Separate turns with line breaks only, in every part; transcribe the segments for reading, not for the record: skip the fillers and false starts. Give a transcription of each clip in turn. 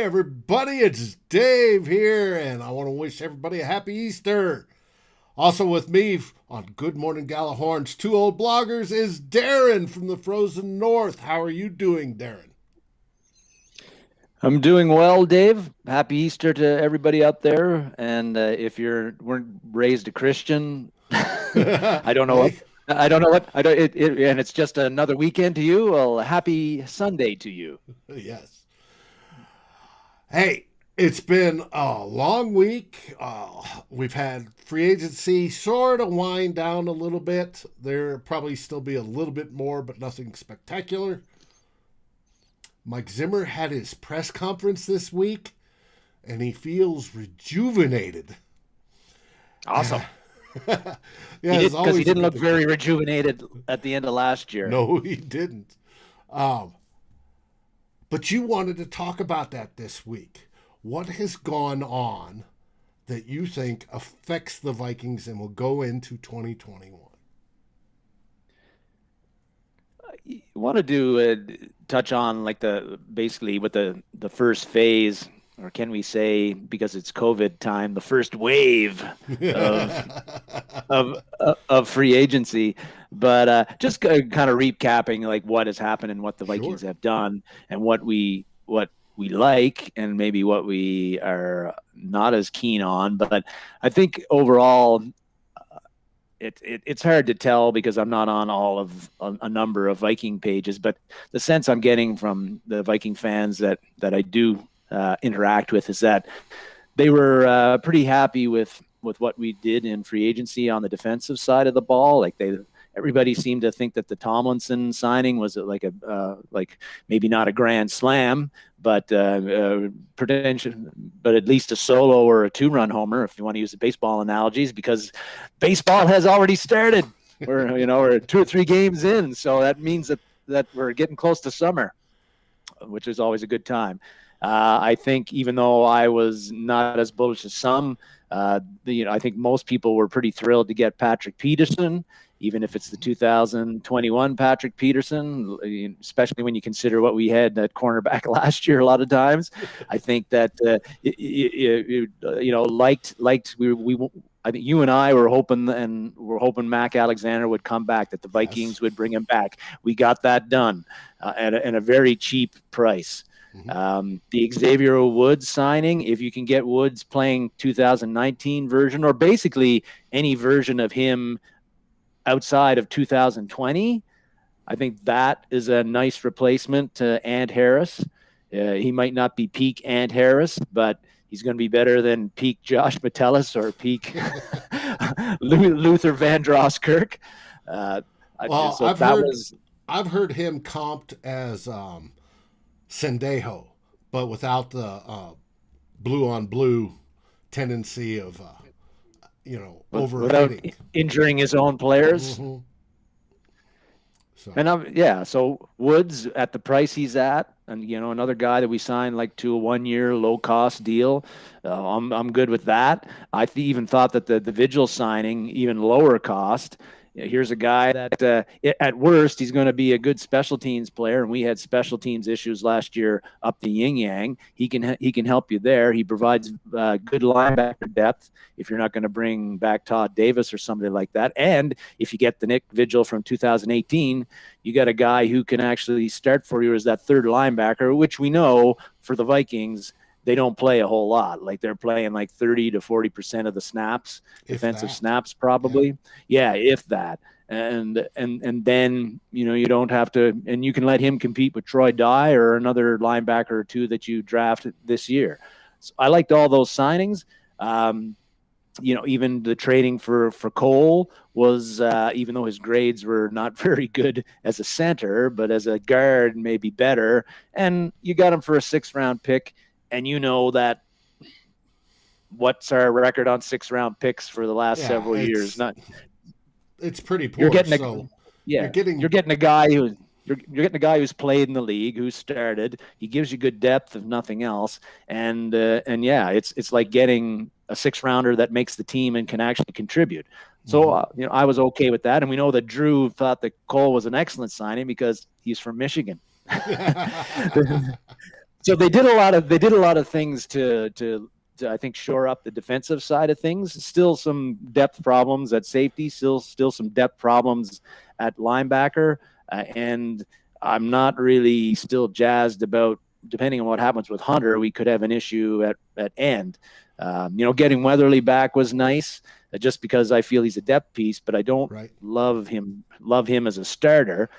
everybody. It's Dave here, and I want to wish everybody a happy Easter. Also with me on Good Morning Gallahorn's Two Old Bloggers is Darren from the Frozen North. How are you doing, Darren?
I'm doing well, Dave. Happy Easter to everybody out there. And if you weren't raised a Christian, I don't know what. And it's just another weekend to you. Well, happy Sunday to you.
Yes. Hey, it's been a long week. We've had free agency sort of wind down a little bit. There'll probably still be a little bit more, but nothing spectacular. Mike Zimmer had his press conference this week, and he feels rejuvenated.
Awesome.
Yeah,
because he didn't look very rejuvenated at the end of last year.
No, he didn't. But you wanted to talk about that this week. What has gone on that you think affects the Vikings and will go into 2021?
You want to do touch on like basically what the first phase, or can we say, because it's COVID time, the first wave of free agency, but just kind of recapping like what has happened and what the Vikings have done and what we like and maybe what we are not as keen on. But I think overall, it's hard to tell because I'm not on all of a number of Viking pages, but the sense I'm getting from the Viking fans that I do interact with is that they were pretty happy with what we did in free agency on the defensive side of the ball. Like everybody seemed to think that the Tomlinson signing was like maybe not a grand slam, but potential, but at least a solo or a 2-run homer, if you want to use the baseball analogies, because baseball has already started. We're 2 or 3 games in, so that means that we're getting close to summer, which is always a good time. I think even though I was not as bullish as some, I think most people were pretty thrilled to get Patrick Peterson, even if it's the 2021 Patrick Peterson, especially when you consider what we had at cornerback last year. A lot of times, I think that I think you and I were hoping Mac Alexander would come back, that the Vikings would bring him back. We got that done at a very cheap price. Mm-hmm. The Xavier Woods signing, if you can get Woods playing 2019 version or basically any version of him outside of 2020, I think that is a nice replacement to Ant Harris. He might not be peak Ant Harris, but he's going to be better than peak Josh Metellus or peak Luther Vandross
I've heard him comped as Sendejo, but without the blue on blue tendency of overrating,
without injuring his own players.
Mm-hmm.
So Woods at the price he's at, and another guy that we signed like to a 1-year low cost deal. I'm good with that. I even thought that the Vigil signing, even lower cost. Here's a guy that at worst he's going to be a good special teams player, and we had special teams issues last year up the yin yang. He can help you there. He provides good linebacker depth if you're not going to bring back Todd Davis or somebody like that. And if you get the Nick Vigil from 2018, you got a guy who can actually start for you as that third linebacker, which we know for the Vikings, they don't play a whole lot. Like they're playing like 30 to 40% of the snaps, defensive snaps, probably. Yeah, if that. And then, you don't have to, and you can let him compete with Troy Dye or another linebacker or two that you drafted this year. So I liked all those signings. Even the trading for Cole was, even though his grades were not very good as a center, but as a guard, maybe better. And you got him for a 6th-round pick. And that what's our record on 6th-round picks for the last several years?
It's pretty poor.
You're getting a guy who's played in the league, who started. He gives you good depth, if nothing else. And it's like getting a 6th-rounder that makes the team and can actually contribute. So I was okay with that. And we know that Drew thought that Cole was an excellent signing because he's from Michigan. So they did a lot of things to I think shore up the defensive side of things. Still some depth problems at safety. Still some depth problems at linebacker, and I'm not really still jazzed about. Depending on what happens with Hunter, we could have an issue at end. Getting Weatherly back was nice, just because I feel he's a depth piece, but I don't love him as a starter.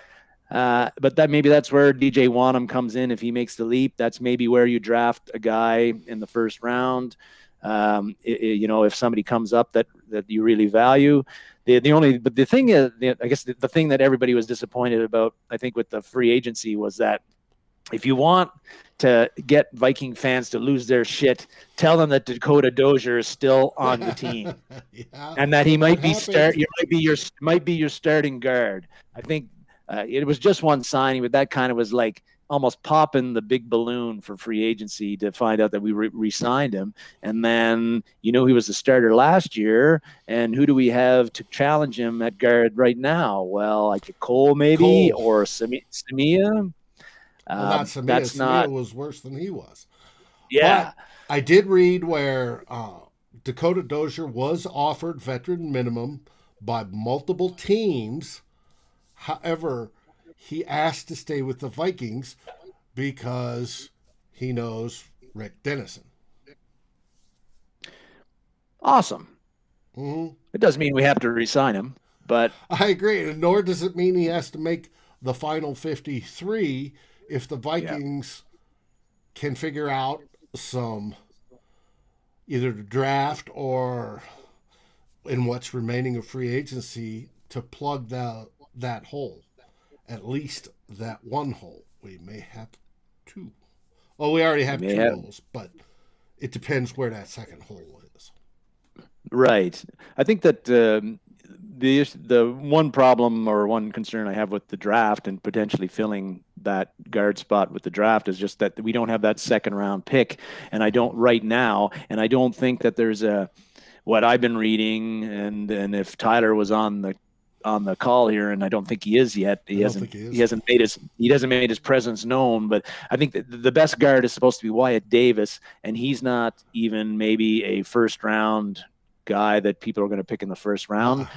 But that's where DJ Wanham comes in. If he makes the leap, that's maybe where you draft a guy in the first round. If somebody comes up that you really value. The thing is, I guess the thing that everybody was disappointed about, I think, with the free agency was that if you want to get Viking fans to lose their shit, tell them that Dakota Dozier is still on the team, and that he might be your starting guard. I think it was just one signing, but that kind of was like almost popping the big balloon for free agency to find out that we re-signed him. And then, he was the starter last year. And who do we have to challenge him at guard right now? Well, like Cole maybe, or Samia.
Not Samia.
That's
Samia was worse than he was.
Yeah.
But I did read where Dakota Dozier was offered veteran minimum by multiple teams. However, he asked to stay with the Vikings because he knows Rick Dennison.
Awesome.
Mm-hmm.
It doesn't mean we have to re-sign him, but
I agree. Nor does it mean he has to make the final 53 if the Vikings can figure out some either the draft or in what's remaining of free agency to plug that hole. At least that one hole. We may have two. Well, we already have two holes, but it depends where that second hole is.
Right. I think that the one problem or one concern I have with the draft and potentially filling that guard spot with the draft is just that we don't have that second round pick, and I don't right now, and I don't think that there's what I've been reading, and if Tyler was on the call here, and I don't think he is yet. He hasn't made his presence known, but I think that the best guard is supposed to be Wyatt Davis, and he's not even maybe a first round guy that people are going to pick in the first round.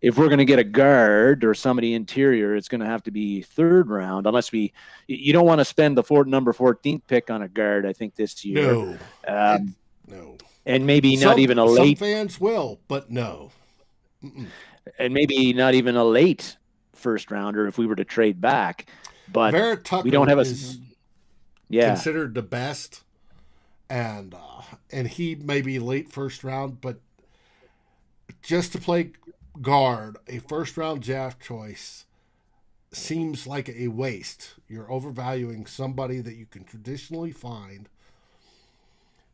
If we're going to get a guard or somebody interior, it's going to have to be third round, unless you don't want to spend the number 14th pick on a guard, I think, this year.
No.
And maybe not even a late.
Some fans will, but no. Mm-mm.
And maybe not even a late first rounder if we were to trade back. But
Barrett Tucker
we don't have
considered the best, and he may be late first round, but just to play guard, a first round draft choice seems like a waste. You're overvaluing somebody that you can traditionally find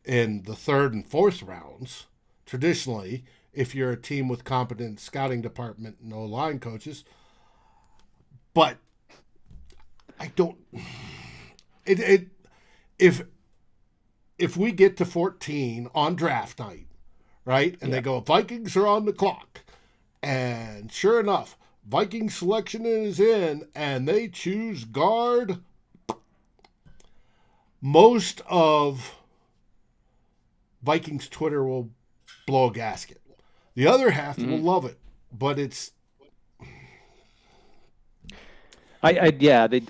in the third and fourth rounds. Traditionally, if you're a team with competent scouting department and O-line coaches. But I don't... If we get to 14 on draft night, right, and they go, Vikings are on the clock, and sure enough, Viking selection is in, and they choose guard, most of Vikings Twitter will blow a gasket. The other half will love it, but it's.
I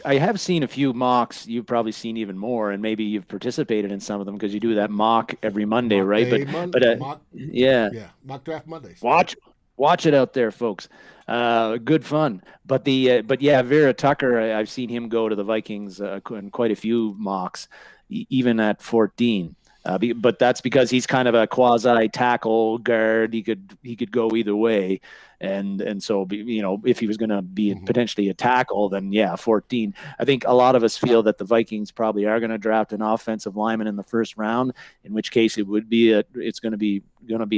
have seen a few mocks. You've probably seen even more, and maybe you've participated in some of them because you do that mock every Monday, right?
Mock draft Mondays.
Watch it out there, folks. Good fun. But Vera Tucker, I've seen him go to the Vikings in quite a few mocks, even at 14. But that's because he's kind of a quasi tackle guard. He could go either way, and so if he was going to be potentially a tackle, then 14. I think a lot of us feel that the Vikings probably are going to draft an offensive lineman in the first round, in which case it's going to be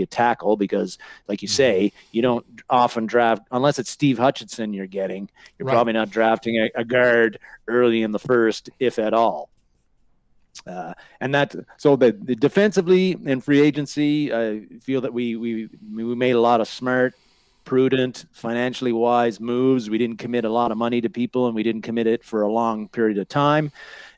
a tackle because, like you say, you don't often draft unless it's Steve Hutchinson. You're probably not drafting a guard early in the first, if at all. The defensively and free agency, I feel that we made a lot of smart, prudent, financially wise moves. We didn't commit a lot of money to people, and we didn't commit it for a long period of time.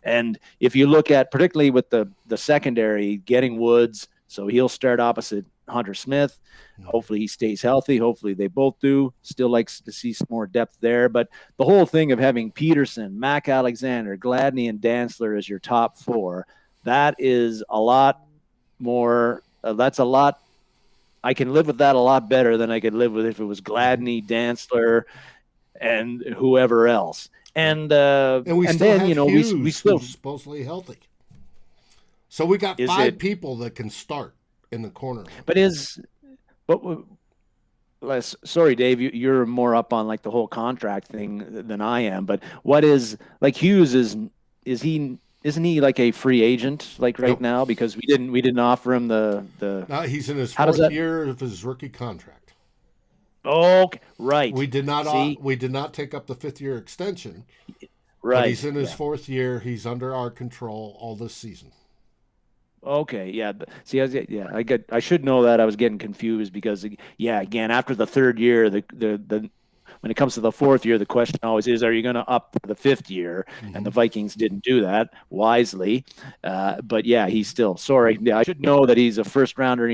And if you look at, particularly with the secondary, getting Woods, so he'll start opposite Hunter Smith. Hopefully he stays healthy. Hopefully they both do. Still likes to see some more depth there. But the whole thing of having Peterson, Mac Alexander, Gladney, and Dantzler as your top four, that is a lot more. That's a lot. I can live with that a lot better than I could live with if it was Gladney, Dantzler, and whoever else. And
we still
then,
have
you know,
Hughes,
we still
who's supposedly healthy. So we got five people that can start in the corner.
Sorry, Dave, you're more up on like the whole contract thing than I am. But what is like Hughes isn't he like a free agent like right now, because we didn't offer him the
No, he's in his fourth year of his rookie contract.
Okay, right.
We did not take up the 5th-year extension.
Right.
But he's in his 4th year. He's under our control all this season.
Okay, yeah. See, I should know that. I was getting confused because, again, after the 3rd year, the when it comes to the 4th year, the question always is, are you going to up the 5th year? Mm-hmm. And the Vikings didn't do that wisely. But yeah, he's still sorry. Yeah, I should know that he's a first rounder. And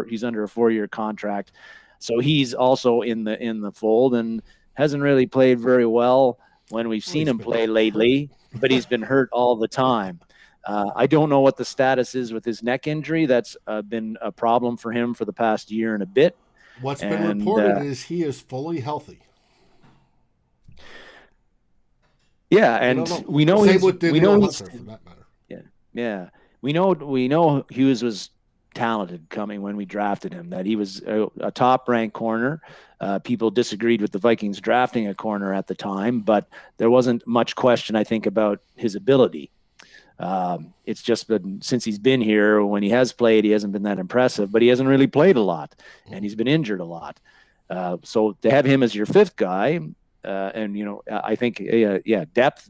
he's under a 4-year contract, so he's also in the fold and hasn't really played very well when we've seen him play lately. But he's been hurt all the time. I don't know what the status is with his neck injury. That's been a problem for him for the past year and a bit.
What's been reported is he is fully healthy.
Yeah, and we know
he's for that matter.
Yeah. We know Hughes was talented coming when we drafted him, that he was a top-ranked corner. People disagreed with the Vikings drafting a corner at the time, but there wasn't much question, I think, about his ability. It's just been since he's been here, when he has played, he hasn't been that impressive, but he hasn't really played a lot, and he's been injured a lot. So to have him as your 5th guy, and I think depth.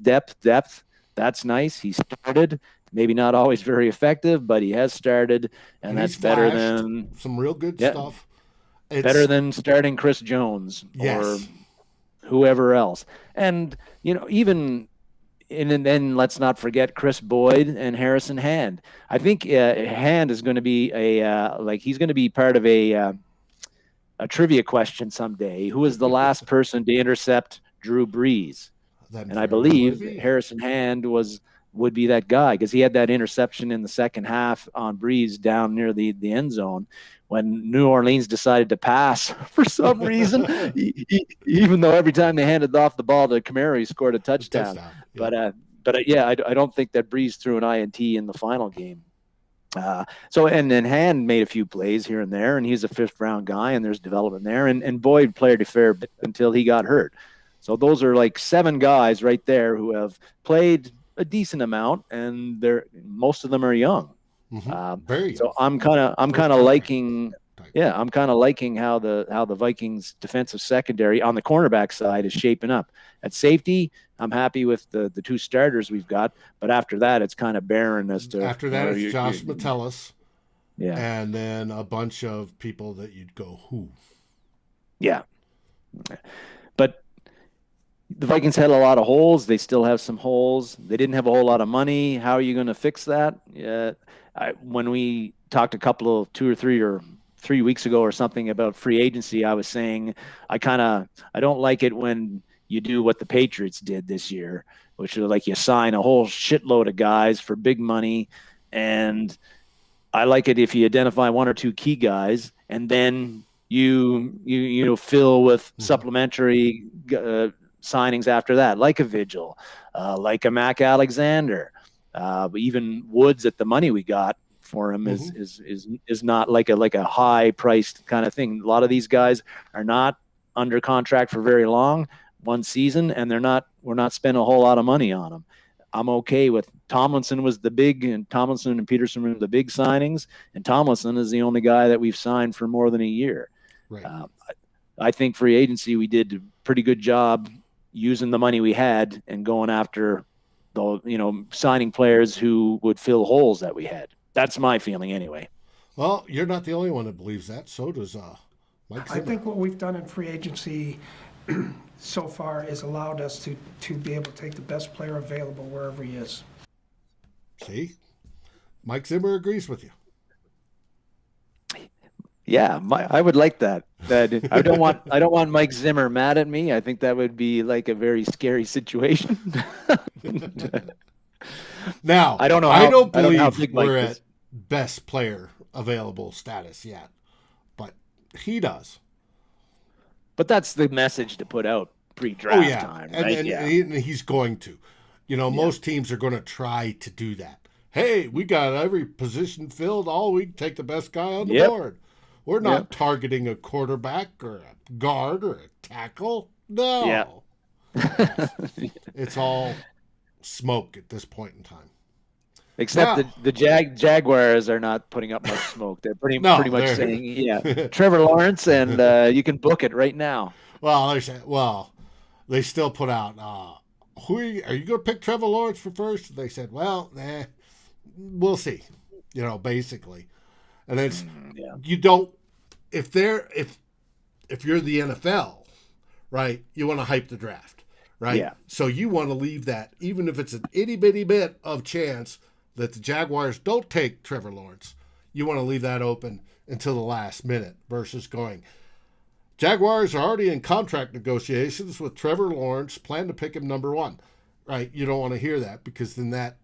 That's nice. He started, maybe not always very effective, but he has started, and that's better than
some real good stuff.
It's better than starting Chris Jones or whoever else, and even. And then let's not forget Chris Boyd and Harrison Hand. I think Hand is going to be he's going to be part of a trivia question someday. Who was the last person to intercept Drew Brees? And I believe Harrison Hand would be that guy, because he had that interception in the second half on Brees down near the end zone when New Orleans decided to pass for some reason, even though every time they handed off the ball to Kamara, he scored a touchdown. Yeah. But I don't think that Brees threw an INT in the final game. And then Hand made a few plays here and there, and he's a 5th-round guy, and there's development there. And Boyd played a fair bit until he got hurt. So those are like 7 guys right there who have played a decent amount, and most of them are young.
Very
so I'm kind of liking how the Vikings defensive secondary on the cornerback side is shaping up. At safety, I'm happy with the 2 starters we've got, but after that, it's kind of barren as to.
After that, it's Josh Metellus,
yeah,
and then a bunch of people that you'd go who.
Yeah, but the Vikings had a lot of holes. They still have some holes. They didn't have a whole lot of money. How are you going to fix that? When we talked 2 or 3 weeks ago or something about free agency, I was saying I don't like it when you do what the Patriots did this year, which is like you sign a whole shitload of guys for big money, and I like it if you identify 1 or 2 key guys, and then you fill with supplementary signings after that, like a Vigil, like a Mac Alexander. Even Woods at the money we got for him is not like a high priced kind of thing. A lot of these guys are not under contract for very long, 1 season, and we're not spending a whole lot of money on them. I'm okay with Tomlinson Tomlinson and Peterson were the big signings, and Tomlinson is the only guy that we've signed for more than a year.
Right.
I think free agency, we did a pretty good job using the money we had and going after signing players who would fill holes that we had. That's my feeling anyway.
Well, you're not the only one that believes that. So does Mike Zimmer.
I think what we've done in free agency so far has allowed us to be able to take the best player available wherever he is.
See? Mike Zimmer agrees with you.
Yeah, I would like that. I don't want Mike Zimmer mad at me. I think that would be like a very scary situation.
Now,
I don't know
I don't
know how
believe
big Mike
we're
is.
at best player available status yet, but he does.
But that's the message to put out pre-draft time, right?
And he's going to. Most teams are going to try to do that. Hey, we got every position filled. We take the best guy on the board. We're not targeting a quarterback or a guard or a tackle. No.
Yeah.
It's all smoke at this point in time.
Except the Jaguars are not putting up much smoke. They're pretty much saying, Trevor Lawrence, and you can book it right now.
Well, they still put out, are you going to pick Trevor Lawrence for first? They said, well, we'll see, basically. And it's, you don't, if you're the NFL, right, you want to hype the draft, right?
Yeah.
So you want to leave that, even if it's an itty bitty bit of chance that the Jaguars don't take Trevor Lawrence, you want to leave that open until the last minute versus going, Jaguars are already in contract negotiations with Trevor Lawrence, plan to pick him number 1, right? You don't want to hear that because then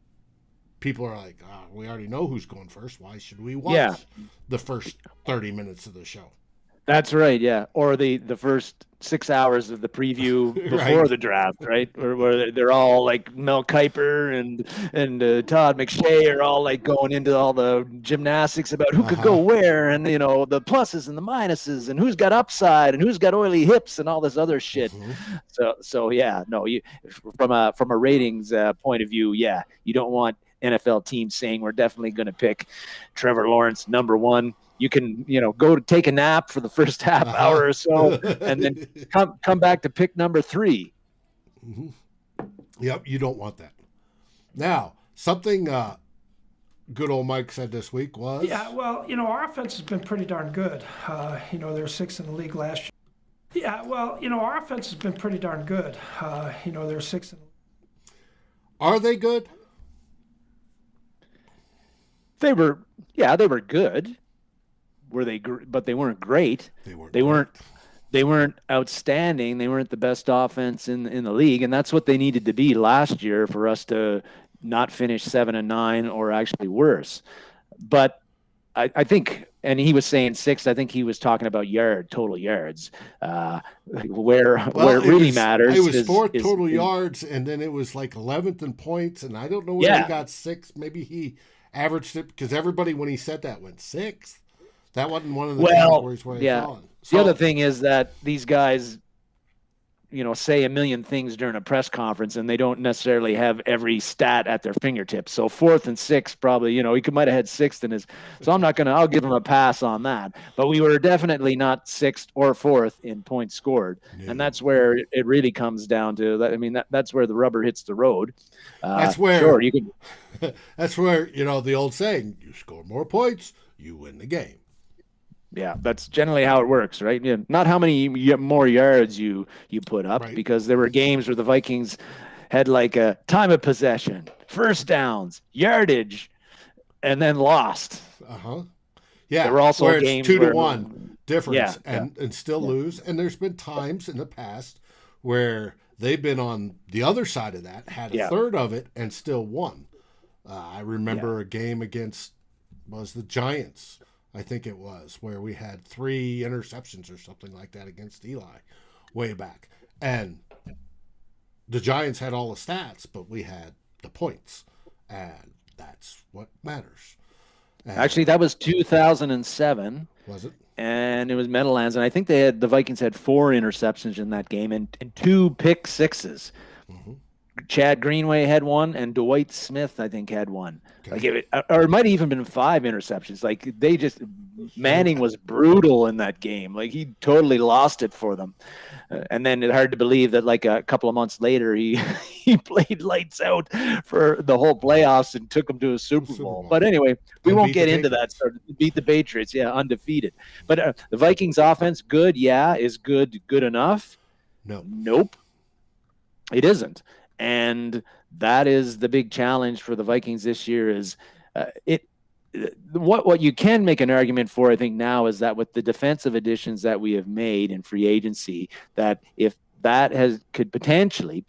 people are like, we already know who's going first. Why should we watch the first 30 minutes of the show? That's
right, yeah. Or the first 6 hours of the preview before the draft, right? Where they're all like Mel Kiper and Todd McShay are all like going into all the gymnastics about who could go where and, the pluses and the minuses and who's got upside and who's got oily hips and all this other shit. So yeah, no, from a ratings point of view, you don't want NFL teams saying we're definitely going to pick Trevor Lawrence number 1. You can, go to take a nap for the first half hour or so, and then come back to pick number 3.
Mm-hmm. Yep, you don't want that. Now, something good old Mike said this week was...
Yeah, well, our offense has been pretty darn good. They're 6th in the league last year. Yeah, well, our offense has been pretty darn good. They're 6th in the league.
Are they good?
They were good. Were they? But they weren't great. They weren't outstanding. They weren't the best offense in the league, and that's what they needed to be last year for us to not finish 7-9 or actually worse. But I think, and he was saying 6th. I think he was talking about total yards, where it really matters.
It was 4th total yards, and then it was like 11th in points, and I don't know where he got 6th. Maybe he averaged it because everybody, when he said that, went 6th. That wasn't one of the categories where he fell in.
The other thing is that these guys, say a million things during a press conference, and they don't necessarily have every stat at their fingertips. So 4th and 6th, probably, he might have had 6th in his. So I'll give him a pass on that. But we were definitely not 6th or 4th in points scored, and that's where it really comes down to. I mean, that's where the rubber hits the road.
That's where you can. That's where the old saying: you score more points, you win the game.
Yeah, that's generally how it works, right? Yeah, not how many more yards you put up, because there were games where the Vikings had like a time of possession, first downs, yardage, and then lost.
Yeah,
there were also
where
games
it's 2 to
where,
1 difference and still lose. And there's been times in the past where they've been on the other side of that, had a third of it, and still won. I remember a game against the Giants. I think it was, where we had 3 interceptions or something like that against Eli way back. And the Giants had all the stats, but we had the points. And that's what matters. And
actually, that was 2007.
Was it?
And it was Meadowlands. And I think the Vikings had 4 interceptions in that game and 2 pick sixes. Mm-hmm. Chad Greenway had 1, and Dwight Smith, I think, had 1. Okay. Or it might have even been 5 interceptions. Like Manning was brutal in that game. Like he totally lost it for them. And then it's hard to believe that like a couple of months later, he played lights out for the whole playoffs and took them to a Super Bowl. But anyway, we won't get into that. So beat the Patriots, undefeated. But the Vikings offense, good, is good enough?
No.
Nope. It isn't. And that is the big challenge for the Vikings this year. Is what you can make an argument for, I think, now is that with the defensive additions that we have made in free agency, that if that could potentially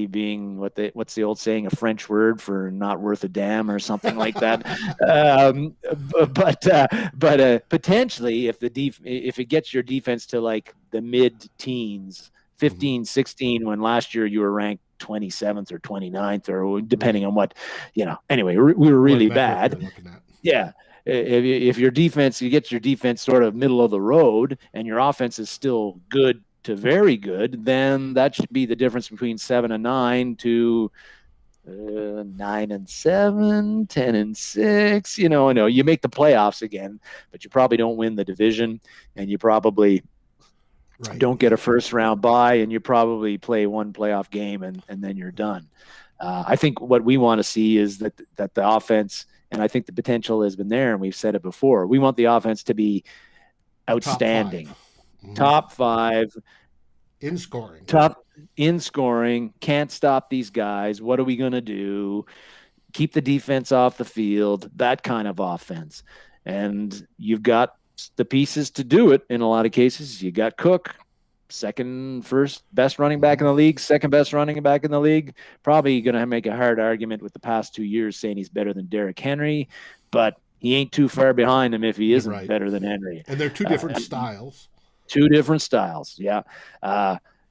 being what's the old saying, a French word for not worth a damn or something like that. But potentially, if if it gets your defense to like the mid-teens, 15, 16, when last year you were ranked 27th or 29th, or depending on what, anyway, we were really bad. Yeah. If your defense, you get your defense sort of middle of the road and your offense is still good to very good, then that should be the difference between 7-9 to 9-7, 10-6. You make the playoffs again, but you probably don't win the division, and you probably don't get a first round bye, and you probably play one playoff game and then you're done. I think what we want to see is that the offense, and I think the potential has been there, and we've said it before, we want the offense to be outstanding. Top five
in scoring.
Top in scoring. Can't stop these guys. What are we going to do? Keep the defense off the field. That kind of offense. And you've got the pieces to do it in a lot of cases. You got Cook, first best running back in the league, second best running back in the league. Probably going to make a hard argument with the past 2 years saying he's better than Derrick Henry, but he ain't too far behind him if he isn't better than Henry.
And they're two different styles.
Two different styles, yeah.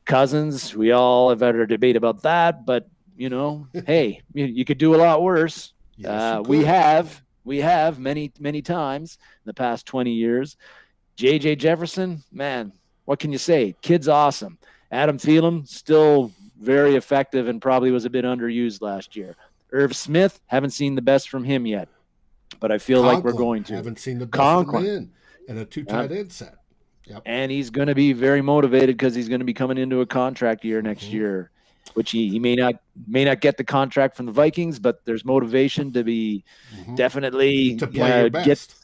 Cousins, we all have had our debate about that, but, hey, you could do a lot worse.
Yes,
we have many, many times in the past 20 years. J.J. Jefferson, man, what can you say? Kid's awesome. Adam Thielen, still very effective and probably was a bit underused last year. Irv Smith, haven't seen the best from him yet, but I feel like we're going to.
Haven't seen the best from him in a two tight end set. Yep.
And he's going to be very motivated because he's going to be coming into a contract year next year, which he may not get the contract from the Vikings, but there's motivation to be definitely
to play your best.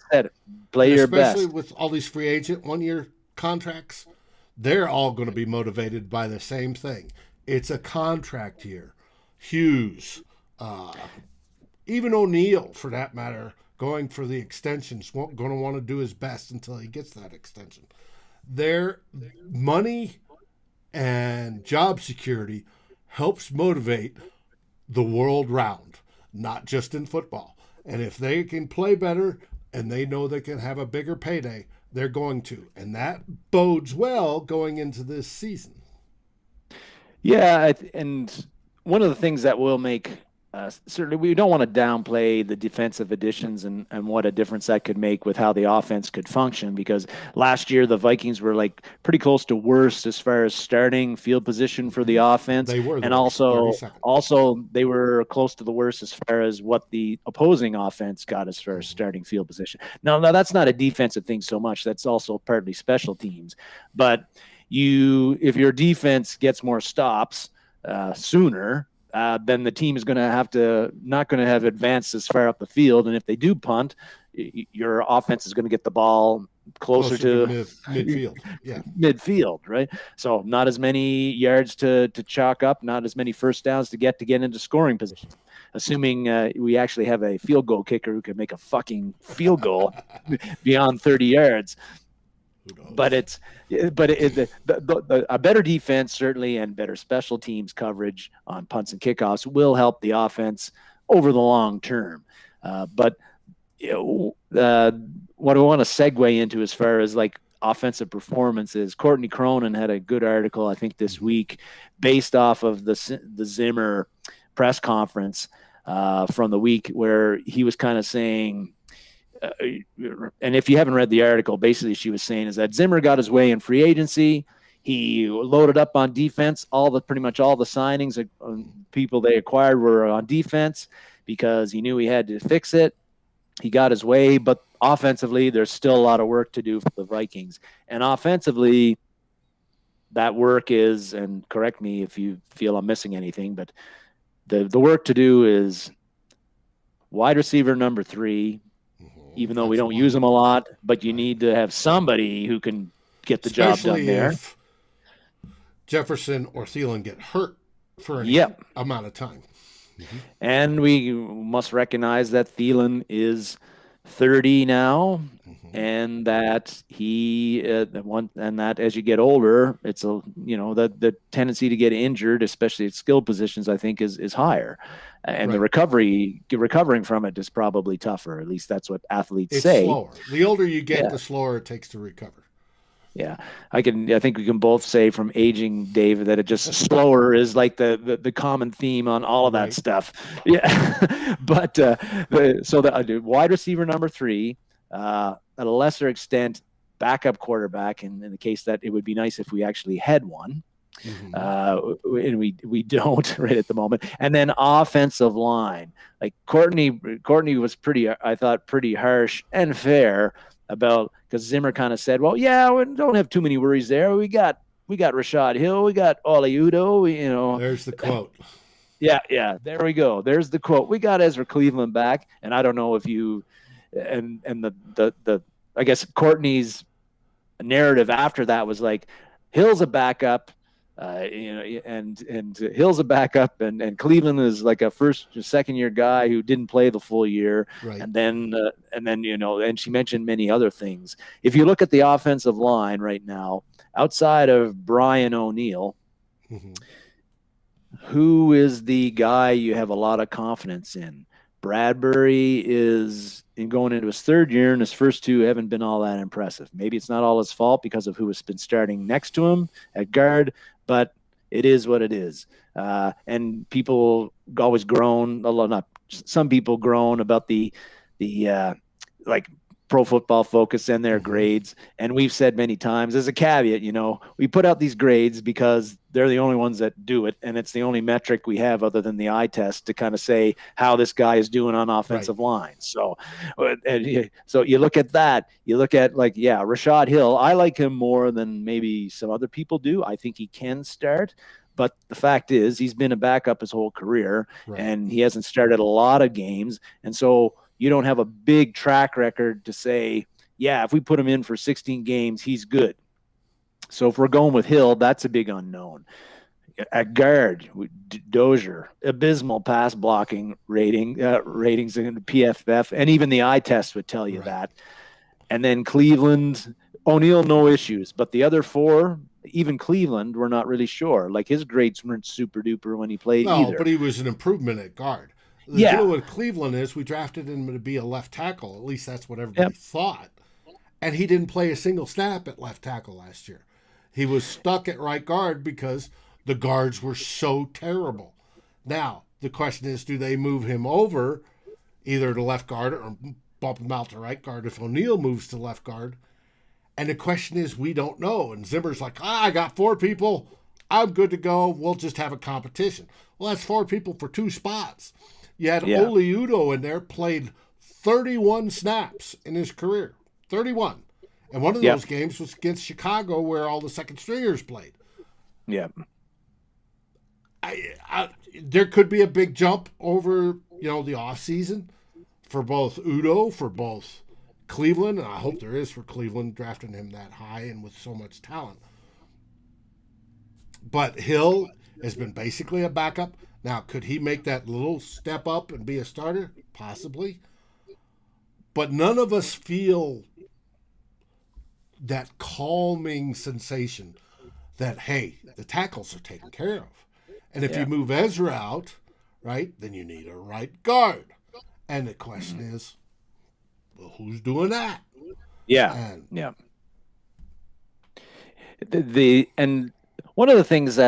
Play your best.
Especially with all these free agent 1-year contracts, they're all going to be motivated by the same thing. It's a contract year. Hughes, even O'Neal, for that matter, going for the extensions, going to want to do his best until he gets that extension. Their money and job security helps motivate the world round, not just in football. And if they can play better and they know they can have a bigger payday, they're going to. And that bodes well going into this season.
Yeah, and one of the things that will make certainly, we don't want to downplay the defensive additions and what a difference that could make with how the offense could function, because last year the Vikings were like pretty close to worst as far as starting field position for the offense.
They were,
and also they were close to the worst as far as what the opposing offense got as far as starting field position. Now that's not a defensive thing so much. That's also partly special teams. But if your defense gets more stops sooner, then the team is going to not going to have advanced as far up the field. And if they do punt, your offense is going to get the ball closer to
midfield. Yeah.
Midfield, right? So not as many yards to chalk up, not as many first downs to get into scoring positions. Assuming we actually have a field goal kicker who can make a fucking field goal beyond 30 yards. But a better defense certainly, and better special teams coverage on punts and kickoffs will help the offense over the long term. But what I want to segue into as far as like offensive performances, Courtney Cronin had a good article, I think, this week based off of the Zimmer press conference from the week, where he was kind of saying, and if you haven't read the article, basically she was saying is that Zimmer got his way in free agency. He loaded up on defense. Pretty much all the signings of people they acquired were on defense because he knew he had to fix it. He got his way, but offensively, there's still a lot of work to do for the Vikings. And offensively, that work is, and correct me if you feel I'm missing anything, but the work to do is wide receiver number 3, even though we don't use them a lot, but you need to have somebody who can get the job done there.
If Jefferson or Thielen get hurt for any
Yep.
amount of time.
And we must recognize that Thielen is 30 now, and that and that as you get older, it's the tendency to get injured, especially at skill positions, I think is higher, and the recovering from it is probably tougher. At least that's what athletes say.
It's slower. The older you get, the slower it takes to recover.
Yeah, I think we can both say from aging, Dave, that it just slower is like the common theme on all of that stuff. Yeah, but the wide receiver number 3, at a lesser extent, backup quarterback, in the case that it would be nice if we actually had one. And we don't right at the moment. And then offensive line, like Courtney was I thought pretty harsh and fair about, because Zimmer kind of said, well, yeah, we don't have too many worries there. We got Rashad Hill, we got Oli Udoh,
There's the quote.
Yeah, there we go. There's the quote. We got Ezra Cleveland back, and I don't know if you and the I guess Courtney's narrative after that was like, Hill's a backup, and Hill's a backup, and Cleveland is like a second year guy who didn't play the full year,
right.
and then and she mentioned many other things. If you look at the offensive line right now, outside of Brian O'Neill, who is the guy you have a lot of confidence in? Bradbury is going into his 3rd year, and his first 2 haven't been all that impressive. Maybe it's not all his fault because of who has been starting next to him at guard, but it is what it is. And people always groan, some people groan about the like Pro Football Focus and their grades. And we've said many times, as a caveat, we put out these grades because they're the only ones that do it. And it's the only metric we have other than the eye test to kind of say how this guy is doing on offensive line. So you look at that, you look at Rashad Hill. I like him more than maybe some other people do. I think he can start. But the fact is, he's been a backup his whole career, and he hasn't started a lot of games. And so you don't have a big track record to say, yeah, if we put him in for 16 games, he's good. So if we're going with Hill, that's a big unknown. At guard, Dozier, abysmal pass blocking ratings in the PFF, and even the eye test would tell you that. And then Cleveland, O'Neill, no issues. But the other 4, even Cleveland, we're not really sure. Like, his grades weren't super duper when he played either.
No, but he was an improvement at guard. The deal with Cleveland is we drafted him to be a left tackle. At least that's what everybody thought. And he didn't play a single snap at left tackle last year. He was stuck at right guard because the guards were so terrible. Now, the question is, do they move him over either to left guard or bump him out to right guard if O'Neill moves to left guard? And the question is, we don't know. And Zimmer's like, I got 4 people. I'm good to go. We'll just have a competition. Well, that's 4 people for 2 spots. You had Oli Udoh in there, played 31 snaps in his career. 31. And one of those games was against Chicago where all the second stringers played.
Yeah.
There could be a big jump over, the offseason for both Udoh, for both Cleveland, and I hope there is for Cleveland, drafting him that high and with so much talent. But Hill has been basically a backup. Now, could he make that little step up and be a starter? Possibly. But none of us feel that calming sensation that, hey, the tackles are taken care of. And if you move Ezra out, right, then you need a right guard. And the question is, well, who's doing that?
Yeah. And one of the things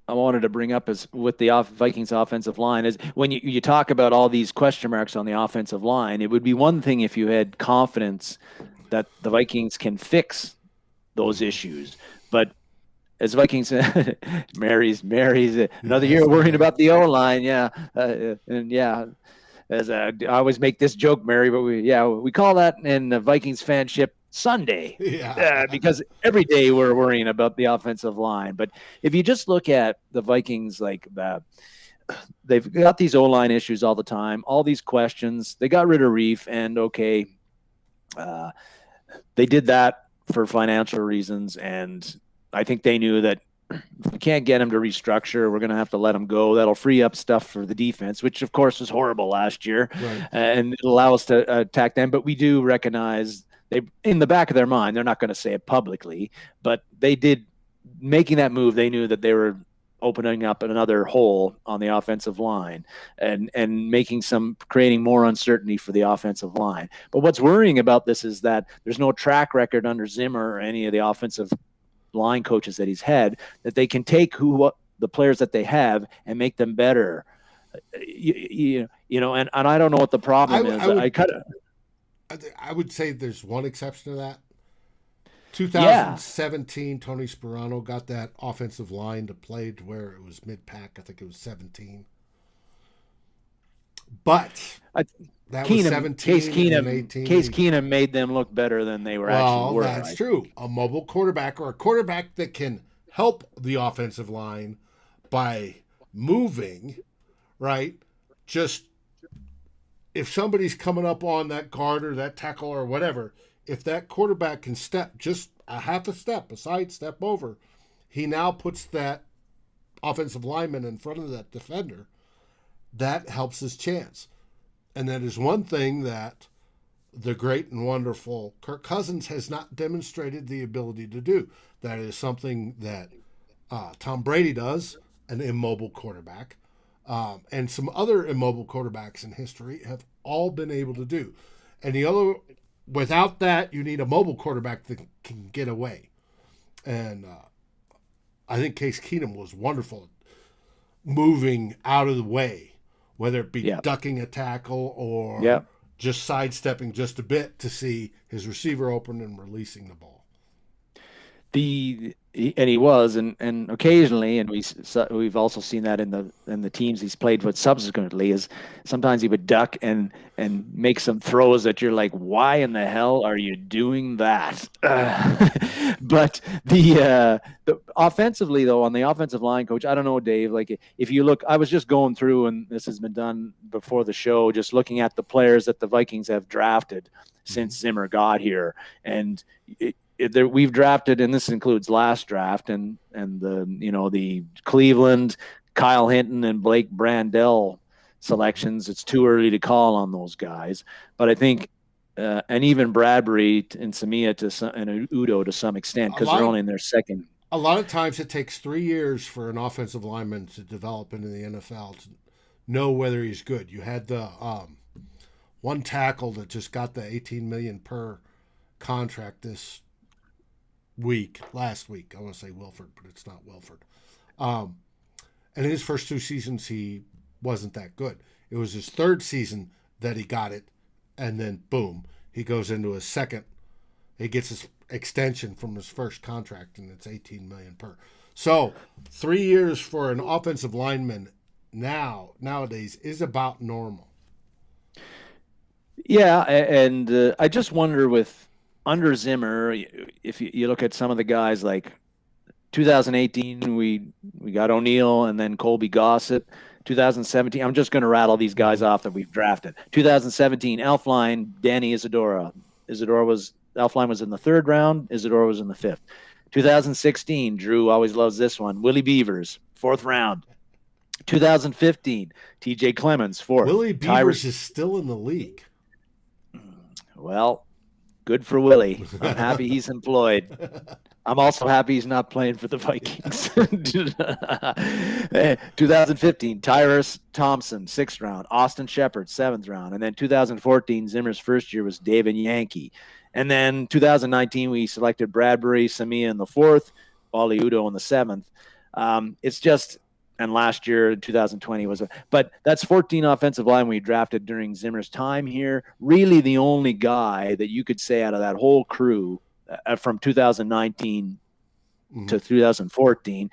I wanted to bring up is with the Vikings offensive line is when you talk about all these question marks on the offensive line, it would be one thing if you had confidence that the Vikings can fix those issues. But as Vikings, Mary's another year worrying about the O-line. As I always make this joke, Mary, but we call that in the Vikings fanship Sunday, because every day we're worrying about the offensive line. But if you just look at the Vikings, they've got these O-line issues all the time, all these questions. They got rid of Reef, and they did that for financial reasons, and I think they knew that if we can't get him to restructure, we're going to have to let him go. That'll free up stuff for the defense, which of course was horrible last year,
Right.
and it'll allow us to attack them. But we do recognize they, in the back of their mind, they're not going to say it publicly, but they did making that move. They knew that they were opening up another hole on the offensive line and creating more uncertainty for the offensive line. But what's worrying about this is that there's no track record under Zimmer or any of the offensive line coaches that he's had that they can take the players that they have and make them better. And I don't know what the problem is.
I would say there's one exception to that. 2017, Tony Sperano got that offensive line to play to where it was mid-pack. I think it was 17. But that was 17 and 18.
Case Keenum made them look better than they were actually were.
That's true. A mobile quarterback or a quarterback that can help the offensive line by moving, right? Just if somebody's coming up on that guard or that tackle or whatever, if that quarterback can step just a half a step, a side step over, he now puts that offensive lineman in front of that defender. That helps his chance. And that is one thing that the great and wonderful Kirk Cousins has not demonstrated the ability to do. That is something that Tom Brady does, an immobile quarterback, and some other immobile quarterbacks in history have all been able to do. And without that, you need a mobile quarterback that can get away. And I think Case Keenum was wonderful at moving out of the way, whether it be ducking a tackle or just sidestepping just a bit to see his receiver open and releasing the ball.
He was, and occasionally, and we've also seen that in the teams he's played with subsequently, is sometimes he would duck and make some throws that you're like, why in the hell are you doing that? But the offensively though, on the offensive line, coach, I don't know, Dave, like if you look, I was just going through, and this has been done before the show, just looking at the players that the Vikings have drafted since Zimmer got here, and we've drafted, and this includes last draft and the Cleveland, Kyle Hinton and Blake Brandell selections. It's too early to call on those guys, but I think and even Bradbury and Samia and Udo to some extent, because they're only in their second.
A lot of times it takes 3 years for an offensive lineman to develop into the NFL to know whether he's good. You had the one tackle that just got the $18 million per contract last week. I want to say Wilford, but it's not Wilford. And in his first 2 seasons, he wasn't that good. It was his third season that he got it, and then boom, he goes into his second. He gets his extension from his first contract, and it's $18 million per. So 3 years for an offensive lineman nowadays is about normal.
Yeah, and I just wonder under Zimmer, if you look at some of the guys like 2018, we got O'Neal and then Colby Gossett. 2017, I'm just going to rattle these guys off that we've drafted. 2017, Elflein, Danny Isadora. Elflein was in the 3rd round. Isadora was in the 5th. 2016, Drew always loves this one. Willie Beavers, 4th round. 2015, TJ Clemens, 4th.
Willie Beavers is still in the league.
Well, good for Willie. I'm happy he's employed. I'm also happy he's not playing for the Vikings. 2015, Tyrus Thompson, 6th round. Austin Shepard, 7th round. And then 2014, Zimmer's first year was David Yankee. And then 2019, we selected Bradbury, Samia in the 4th, Wally Udo in the 7th. It's just, and last year, 2020 but that's 14 offensive line we drafted during Zimmer's time here. Really the only guy that you could say out of that whole crew from 2019 to 2014,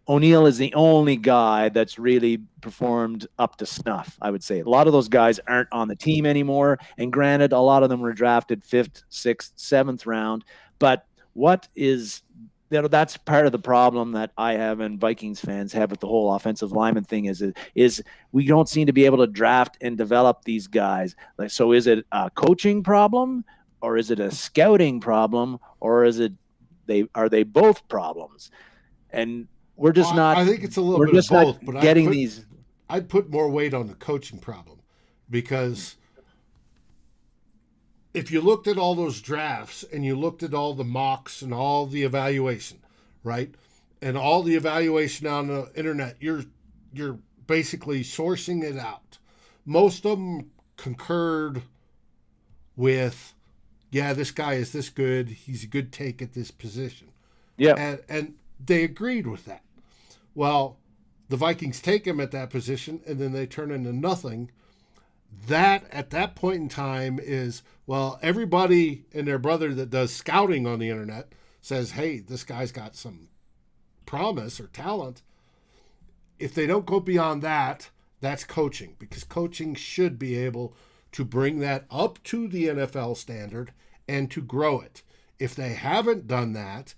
O'Neal is the only guy that's really performed up to snuff, I would say. A lot of those guys aren't on the team anymore. And granted, a lot of them were drafted 5th, 6th, 7th round. But that's part of the problem that I have and Vikings fans have with the whole offensive lineman thing is we don't seem to be able to draft and develop these guys. So is it a coaching problem, or is it a scouting problem, or are they both problems? and we're just not.
I think it's a little
we're
bit of
just not
both, but
getting these.
I'd put more weight on the coaching problem, because if you looked at all those drafts and you looked at all the mocks and all the evaluation, right, and all the evaluation on the internet, you're basically sourcing it out. Most of them concurred with, yeah, this guy is this good. He's a good take at this position.
Yeah.
And they agreed with that. Well, the Vikings take him at that position, and then they turn into nothing. That, at that point in time, is, well, everybody and their brother that does scouting on the internet says, hey, this guy's got some promise or talent. If they don't go beyond that, that's coaching, because coaching should be able to bring that up to the NFL standard and to grow it. If they haven't done that,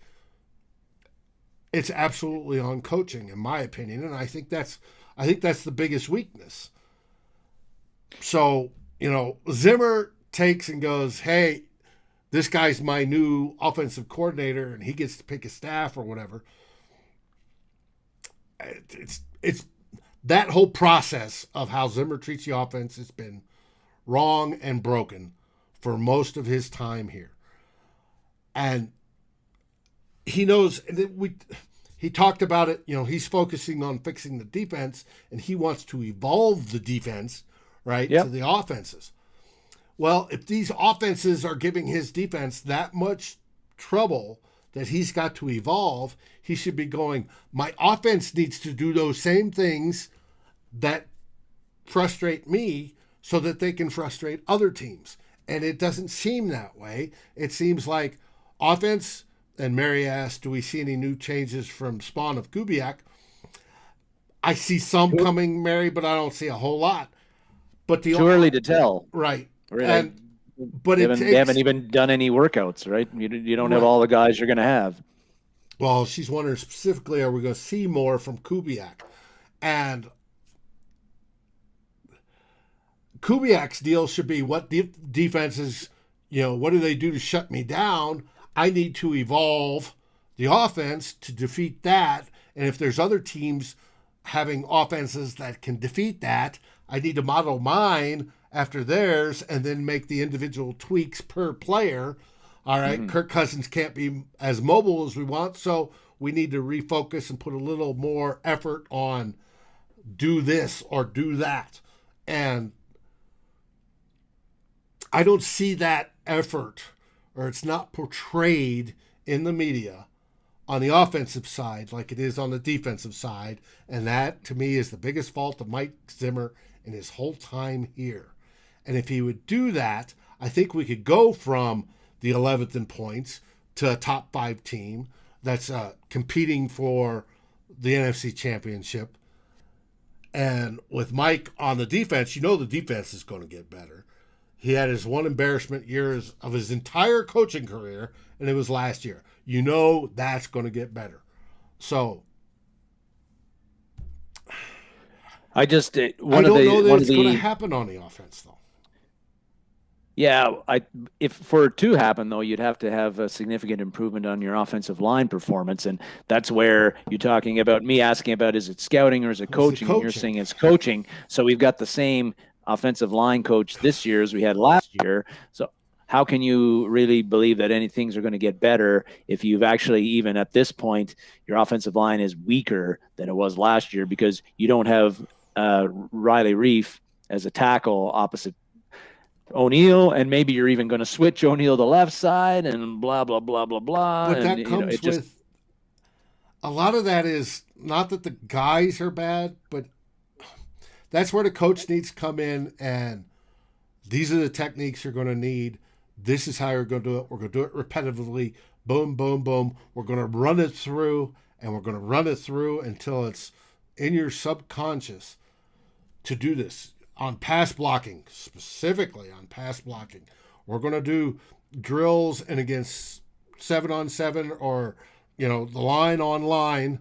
it's absolutely on coaching, in my opinion, and I think that's the biggest weakness. So, Zimmer takes and goes, hey, this guy's my new offensive coordinator, and he gets to pick his staff or whatever. It's that whole process of how Zimmer treats the offense has been wrong and broken for most of his time here. And he knows, he talked about it, he's focusing on fixing the defense, and he wants to evolve the defense, right,
yep,
to the offenses. Well, if these offenses are giving his defense that much trouble that he's got to evolve, he should be going, my offense needs to do those same things that frustrate me so that they can frustrate other teams. And it doesn't seem that way. It seems like offense, and Mary asked, do we see any new changes from Spawn of Kubiak? I see some coming, Mary, but I don't see a whole lot. But
too early to tell.
Right.
Really.
But
they haven't even done any workouts, right? You don't have all the guys you're going to have.
Well, she's wondering specifically, are we going to see more from Kubiak? And Kubiak's deal should be, what defenses, what do they do to shut me down? I need to evolve the offense to defeat that. And if there's other teams having offenses that can defeat that, I need to model mine after theirs and then make the individual tweaks per player. All right, Kirk Cousins can't be as mobile as we want, so we need to refocus and put a little more effort on do this or do that. And I don't see that effort, or it's not portrayed in the media on the offensive side like it is on the defensive side. And that, to me, is the biggest fault of Mike Zimmer in his whole time here. And if he would do that, I think we could go from the 11th in points to a top 5 team that's competing for the NFC Championship. And with Mike on the defense, the defense is going to get better. He had his one embarrassment years of his entire coaching career, and it was last year. That's going to get better. So
I just
I don't know that it's going to happen on the offense, though.
Yeah, if for it to happen, though, you'd have to have a significant improvement on your offensive line performance, and that's where you're talking about me asking about, is it scouting or is it coaching? And you're saying it's coaching. So we've got the same offensive line coach this year as we had last year. So how can you really believe that any things are going to get better if you've actually, even at this point, your offensive line is weaker than it was last year because you don't have Riley Reef as a tackle opposite O'Neal, and maybe you're even going to switch O'Neal to left side and blah, blah, blah, blah, blah.
But that comes with a lot of that is not that the guys are bad, but that's where the coach needs to come in, and these are the techniques you're going to need. This is how you're going to do it. We're going to do it repetitively. Boom, boom, boom. We're going to run it through, and we're going to run it through until it's in your subconscious to do this. On pass blocking, specifically on pass blocking, we're going to do drills and against 7-on-7 or, the line on line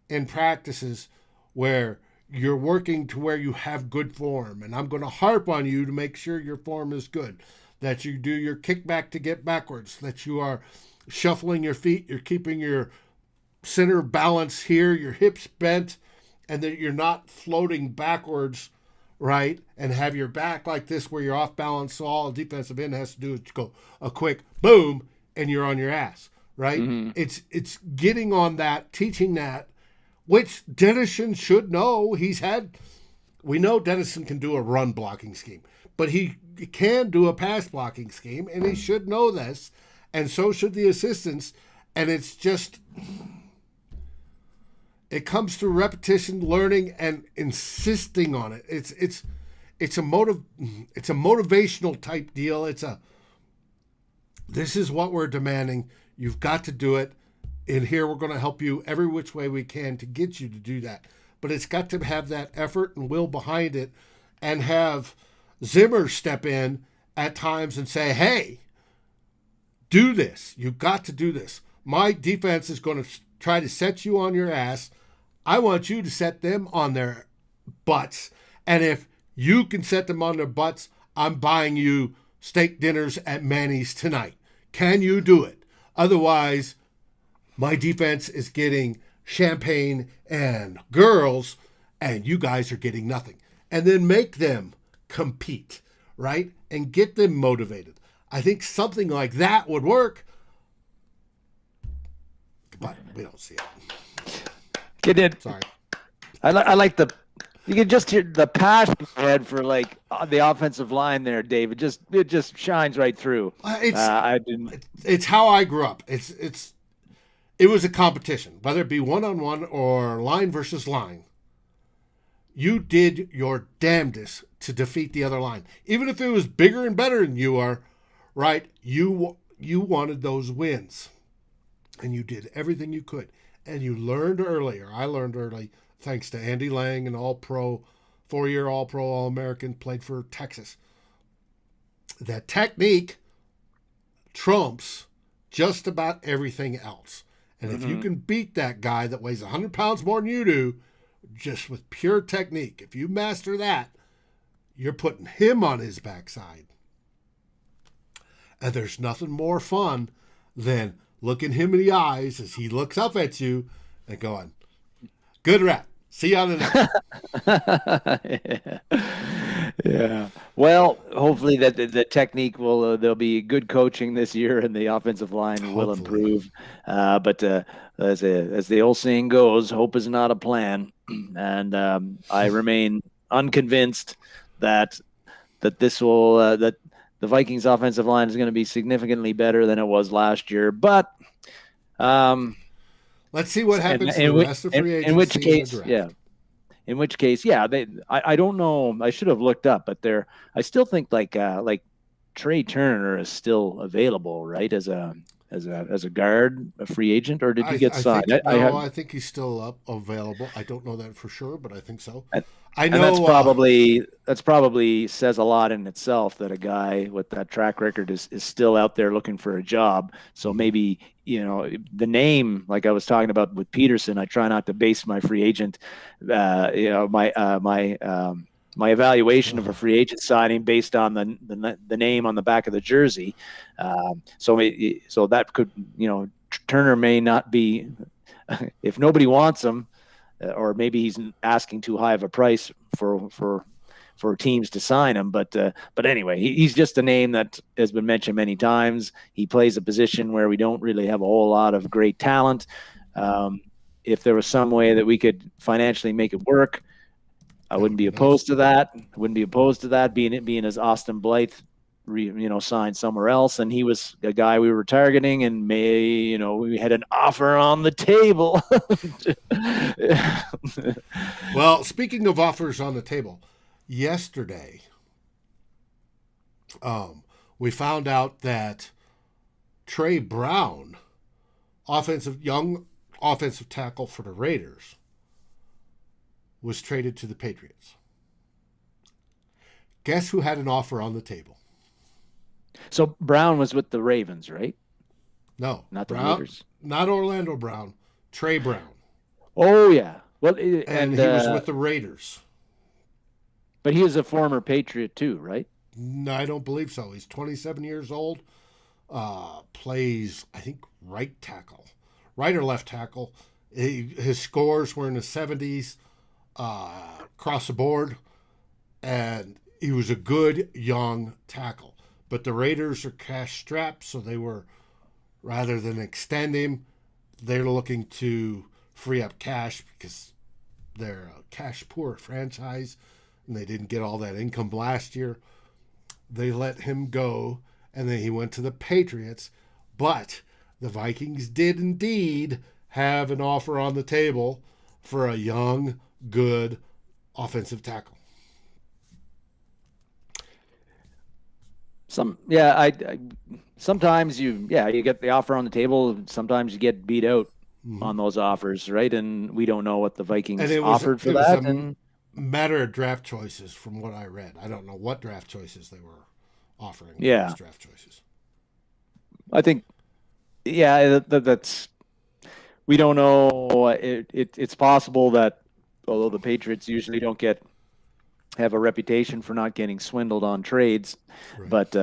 in practices where you're working to where you have good form. And I'm going to harp on you to make sure your form is good, that you do your kickback to get backwards, that you are shuffling your feet, you're keeping your center balance here, your hips bent, and that you're not floating backwards, right? And have your back like this where you're off balance. So all a defensive end has to do is go a quick boom and you're on your ass, right?
Mm-hmm.
It's getting on that, teaching that, which Dennison should know. We know Dennison can do a run blocking scheme, but he can do a pass blocking scheme, and he should know this, and so should the assistants. And it's just, it comes through repetition, learning, and insisting on it. It's a motivational type deal. This is what we're demanding. You've got to do it. And here we're going to help you every which way we can to get you to do that. But it's got to have that effort and will behind it, and have Zimmer step in at times and say, hey, do this. You've got to do this. My defense is going to try to set you on your ass. I want you to set them on their butts. And if you can set them on their butts, I'm buying you steak dinners at Manny's tonight. Can you do it? Otherwise, my defense is getting champagne and girls, and you guys are getting nothing. And then make them compete, right? And get them motivated. I think something like that would work, but we don't see it.
Get it.
Sorry.
I like you can just hear the passion you had for like the offensive line there, Dave. It just shines right through.
It's how I grew up. It was a competition, whether it be one-on-one or line versus line. You did your damnedest to defeat the other line. Even if it was bigger and better than you are, right? You wanted those wins. And you did everything you could. And you learned early, or I learned early, thanks to Andy Lang, an all-pro, 4-year all-pro, all-American, played for Texas. That technique trumps just about everything else. And if you can beat that guy that weighs 100 pounds more than you do, just with pure technique, if you master that, you're putting him on his backside. And there's nothing more fun than looking him in the eyes as he looks up at you and going, good rep. See you on the next.
Yeah. Well, hopefully that the technique will there'll be good coaching this year, and the offensive line will improve. But as the old saying goes, hope is not a plan, and I remain unconvinced that the Vikings offensive line is going to be significantly better than it was last year. But
let's see what happens in the rest of free agency.
In which case, I don't know. I should have looked up, but I still think like Trey Turner is still available, right? As a guard, a free agent, or did he get signed?
I think he's still available. I don't know that for sure, but I think so. I know
that's probably says a lot in itself that a guy with that track record is still out there looking for a job. So maybe, the name, like I was talking about with Peterson, I try not to base my free agent, my evaluation of a free agent signing based on the name on the back of the jersey. So that could, Turner may not be, if nobody wants him, or maybe he's asking too high of a price for teams to sign him. But anyway, he's just a name that has been mentioned many times. He plays a position where we don't really have a whole lot of great talent. If there was some way that we could financially make it work, I wouldn't be opposed to that. Being as Austin Blythe, signed somewhere else, and he was a guy we were targeting, and we had an offer on the table.
Well, speaking of offers on the table, yesterday, we found out that Trey Brown, young offensive tackle for the Raiders, was traded to the Patriots. Guess who had an offer on the table?
So Brown was with the Ravens, right?
No,
not the Raiders.
Not Orlando Brown. Trey Brown.
Oh yeah. Well,
and he was with the Raiders.
But he was a former Patriot too, right?
No, I don't believe so. He's 27 years old. Plays, I think, right or left tackle. His scores were in the 70s across the board, and he was a good young tackle. But the Raiders are cash strapped, so they were, rather than extend him, they're looking to free up cash because they're a cash poor franchise and they didn't get all that income last year. They let him go, and then he went to the Patriots. But the Vikings did indeed have an offer on the table for a young, good offensive tackle.
Sometimes you get the offer on the table. Sometimes you get beat out on those offers, right? And we don't know what the Vikings offered for that. And
matter of draft choices, from what I read. I don't know what draft choices they were offering.
Yeah,
those draft choices.
I think, that's. We don't know. It's possible that although the Patriots usually don't have a reputation for not getting swindled on trades, right. but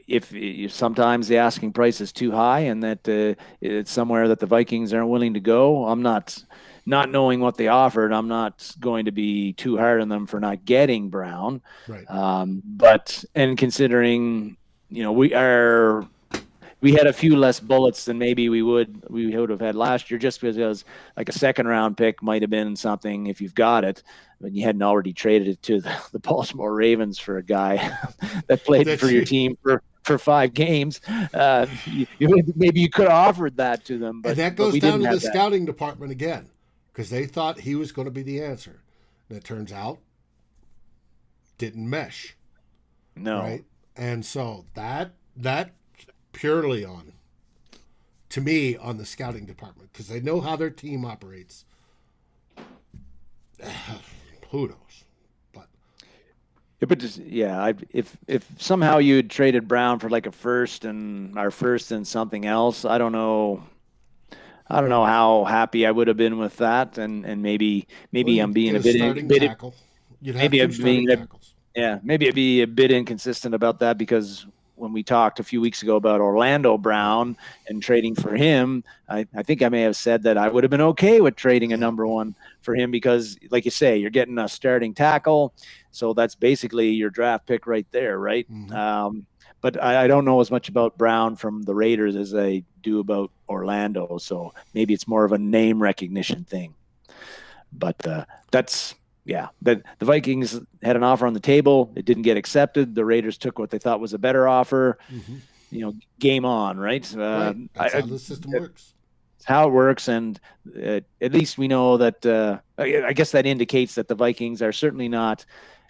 if sometimes the asking price is too high and that it's somewhere that the Vikings aren't willing to go, I'm not knowing what they offered. I'm not going to be too hard on them for not getting Brown.
Right.
But considering we had a few less bullets than maybe we would have had last year, just because like a second round pick might have been something if you've got it, but you hadn't already traded it to the Baltimore Ravens for a guy that played for your team for 5 games. Maybe you could have offered that to them. But,
and that goes down to the scouting department again, because they thought he was going to be the answer. And it turns out didn't mesh.
No.
Right? And so that purely on the scouting department, because they know how their team operates. Who knows?
If somehow you had traded Brown for like our first and something else, I don't know how happy I would have been with that, and maybe I'm being a bit
tackle.
Maybe I'd be a bit inconsistent about that, because when we talked a few weeks ago about Orlando Brown and trading for him, I think I may have said that I would have been okay with trading a number 1 for him, because like you say, you're getting a starting tackle. So that's basically your draft pick right there. Right. Mm-hmm. But I don't know as much about Brown from the Raiders as I do about Orlando. So maybe it's more of a name recognition thing, but the Vikings had an offer on the table. It didn't get accepted. The Raiders took what they thought was a better offer. Mm-hmm. Game on, right?
Right. That's how the system works.
It's how it works, and at least we know that. I guess that indicates that the Vikings are certainly not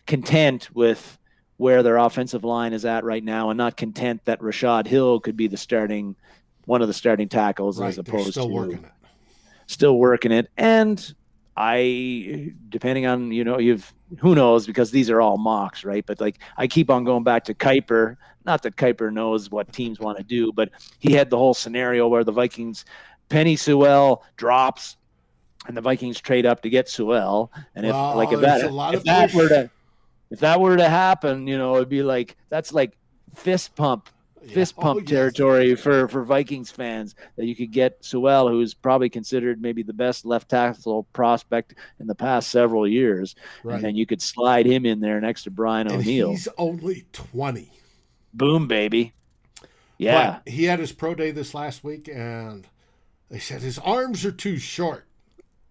content with where their offensive line is at right now, and not content that Rashad Hill could be one of the starting tackles, as opposed to still working it. And depending on, who knows, because these are all mocks, right? But I keep on going back to Kuiper. Not that Kuiper knows what teams want to do, but he had the whole scenario where the Vikings, Penny Sewell drops, and the Vikings trade up to get Sewell. And if that were to happen, it'd be like, that's like fist pump territory for Vikings fans, that you could get Sewell, who's probably considered maybe the best left tackle prospect in the past several years. Right. And then you could slide him in there next to Brian O'Neill.
He's only 20.
Boom, baby. Yeah.
But he had his pro day this last week, and they said his arms are too short.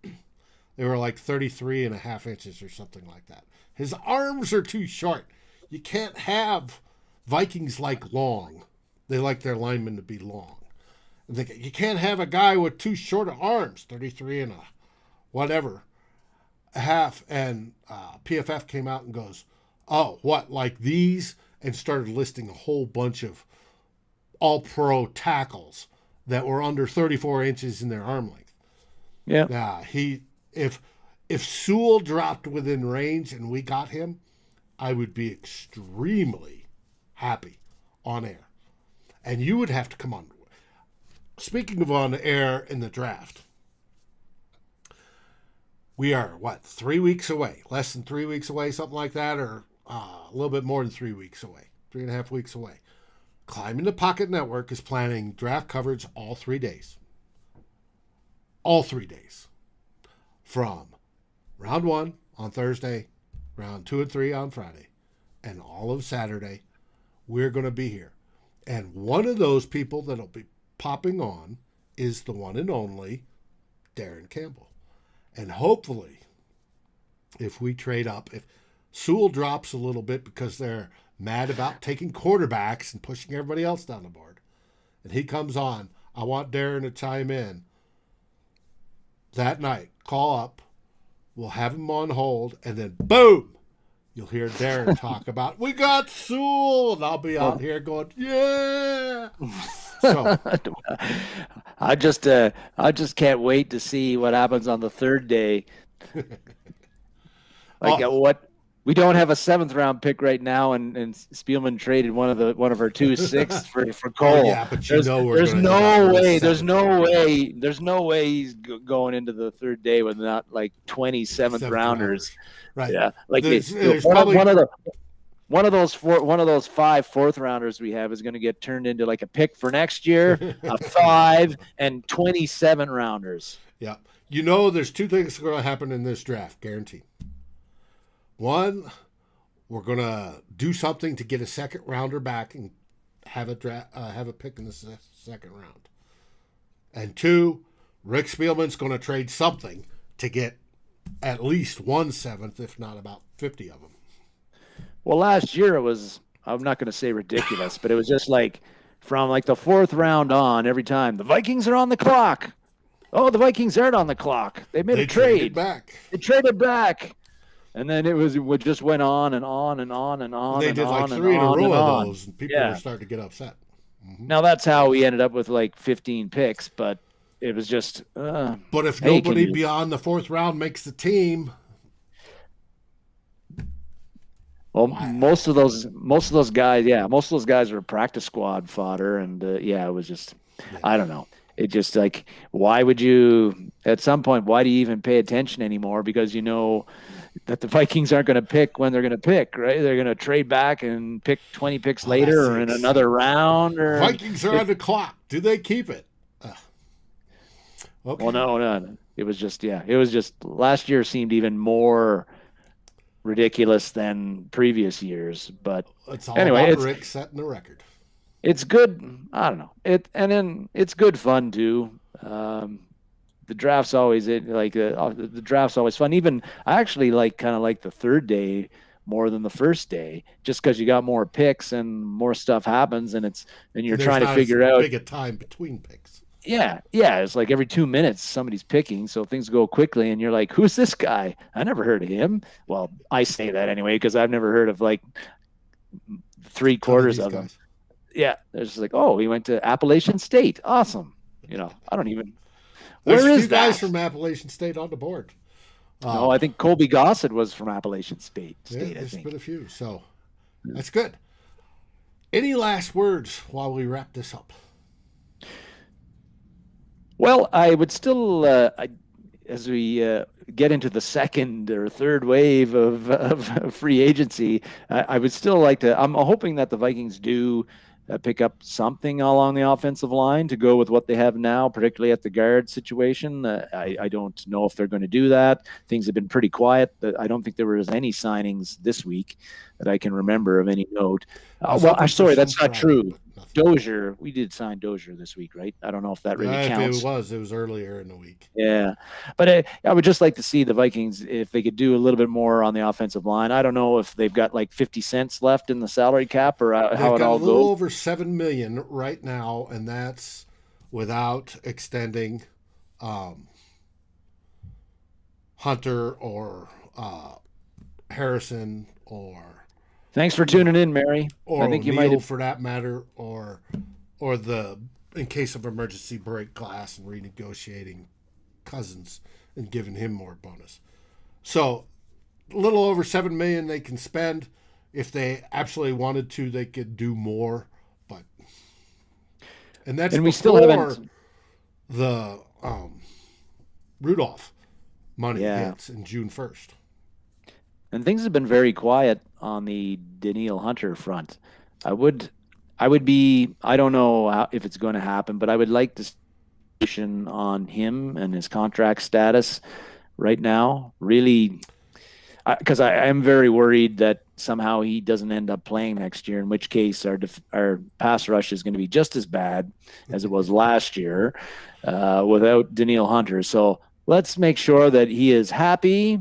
They were like 33 and a half inches or something like that. His arms are too short. You can't have Vikings like long. They like their linemen to be long. You can't have a guy with too short of arms, 33 and a half. And PFF came out and goes, oh, what, like these? And started listing a whole bunch of all-pro tackles that were under 34 inches in their arm length.
Yeah.
If Sewell dropped within range and we got him, I would be extremely happy on air. And you would have to come on. Speaking of on air in the draft, we are, 3 weeks away? Less than 3 weeks away, something like that, or a little bit more than 3 weeks away, 3.5 weeks away. Climbing the Pocket Network is planning draft coverage all 3 days. all 3 days. From round 1 on Thursday, round 2 and 3 on Friday, and all of Saturday, we're going to be here. And one of those people that'll be popping on is the one and only Darren Campbell. And hopefully, if we trade up, if Sewell drops a little bit because they're mad about taking quarterbacks and pushing everybody else down the board, and he comes on, I want Darren to chime in that night. Call up. We'll have him on hold, and then boom, you'll hear Darren talk about, we got Sewell, and I'll be out here going, yeah. So
I just can't wait to see what happens on the third day. What we don't have a 7th round pick right now, and Spielman traded one of our 2 6th for Cole.
Yeah, but
there's no way he's going into the third day with not like 27th rounders.
Right.
Yeah, like
there's probably
one of those 5 4th rounders we have is going to get turned into like a pick for next year, a 5 and 27 rounders.
Yeah. You know, there's 2 things that are going to happen in this draft, guaranteed. One, we're going to do something to get a 2nd rounder back and have a pick in the 2nd round. And 2, Rick Spielman's going to trade something to get at least 1 7th, if not about 50 of them.
Well, last year it was, I'm not going to say ridiculous, but it was just like from like the 4th round on, every time the Vikings are on the clock. Oh, the Vikings aren't on the clock. They made a trade. They traded back. And then it just went on and on and on and on.
They did like 3 in a row of those, and people were starting to get upset.
Mm-hmm. Now that's how we ended up with like 15 picks, but it was just.
But if nobody beyond the 4th round makes the team,
well, most of those guys were practice squad fodder, and it was just, I don't know. It just like, why would you? At some point, why do you even pay attention anymore? Because you know that the Vikings aren't going to pick when they're going to pick, right? They're going to trade back and pick 20 picks later or in another round. Or
Vikings are on the clock. Do they keep it? Okay.
Well, no. It was just last year seemed even more ridiculous than previous years. But
it's all
anyway,
about Rick setting the record.
It's good. I don't know. And then it's good fun too. The draft's always the draft's always fun. Even I actually kind of like the 3rd day more than the 1st day, just because you got more picks and more stuff happens, and you're trying to figure out
big a time between picks.
Yeah. It's like every 2 minutes somebody's picking, so things go quickly, and you're like, "Who's this guy? I never heard of him." Well, I say that anyway because I've never heard of like 3/4 of them. Yeah, there's like, oh, he went to Appalachian State. Awesome. I don't even.
There's
Where
a
is
few
that?
guys from Appalachian State on the board.
No, I think Colby Gossett was from Appalachian State.
There's been a few, so that's good. Any last words while we wrap this up?
Well, I would still, as we get into the 2nd or 3rd wave of free agency, I would still like to. I'm hoping that the Vikings do pick up something along the offensive line to go with what they have now, particularly at the guard situation. I don't know if they're going to do that. Things have been pretty quiet. I don't think there was any signings this week that I can remember of any note. I'm sorry, that's not true. Dozier, we did sign Dozier this week, right? I don't know if that really counts.
It was earlier in the week.
Yeah, but I would just like to see the Vikings, if they could do a little bit more on the offensive line. I don't know if they've got like 50 cents left in the salary cap or how it all goes. They've got a little
over $7 million right now, and that's without extending Hunter or Harrison or.
Thanks for tuning in, Mary.
Or
I think
O'Neal,
you might have...
for that matter, or the in case of emergency break glass and renegotiating Cousins and giving him more bonus. So a little over $7 million they can spend. If they absolutely wanted to, they could do more. And we still haven't the Rudolph money hits in June 1st.
And things have been very quiet on the Daniil Hunter front. I would be, I don't know if it's going to happen, but I would like to on him and his contract status right now. Really, because I am very worried that somehow he doesn't end up playing next year, in which case our pass rush is going to be just as bad as it was last year without Danielle Hunter. So let's make sure that he is happy,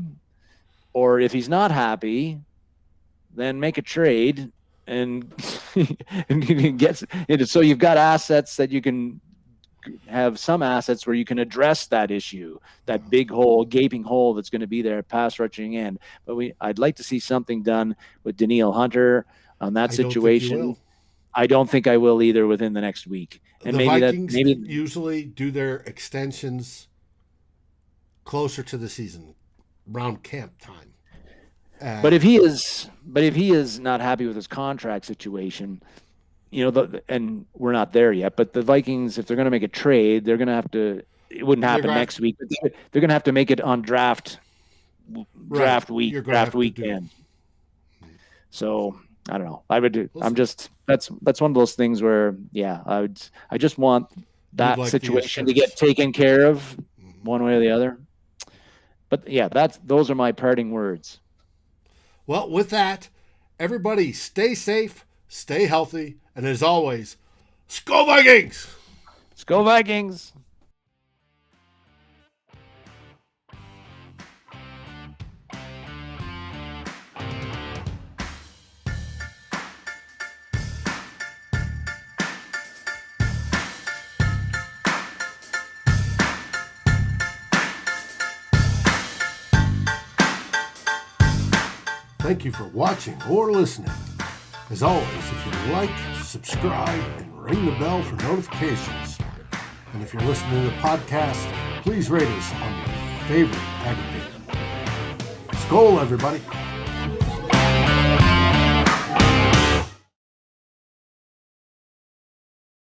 or if he's not happy, then make a trade and get it. So you've got assets that you can have, some assets where you can address that issue, that big hole, gaping hole that's going to be there pass rushing in. But I'd like to see something done with Danielle Hunter on that situation. I don't think I will either within the next week. And
the
maybe
Vikings
maybe
usually do their extensions closer to the season, around camp time.
But if he is not happy with his contract situation, and we're not there yet, but the Vikings, if they're going to make a trade, they're going to have to. It wouldn't happen next week. But they're going to have to make it on draft weekend. So I don't know. That's one of those things where, I just want that situation to get taken care of one way or the other. But those are my parting words.
Well, with that, everybody stay safe, stay healthy, and as always, Skol Vikings!
Skol Vikings!
Thank you for watching or listening. As always, if you like, subscribe, and ring the bell for notifications. And if you're listening to the podcast, please rate us on your favorite aggregator. Skol, everybody.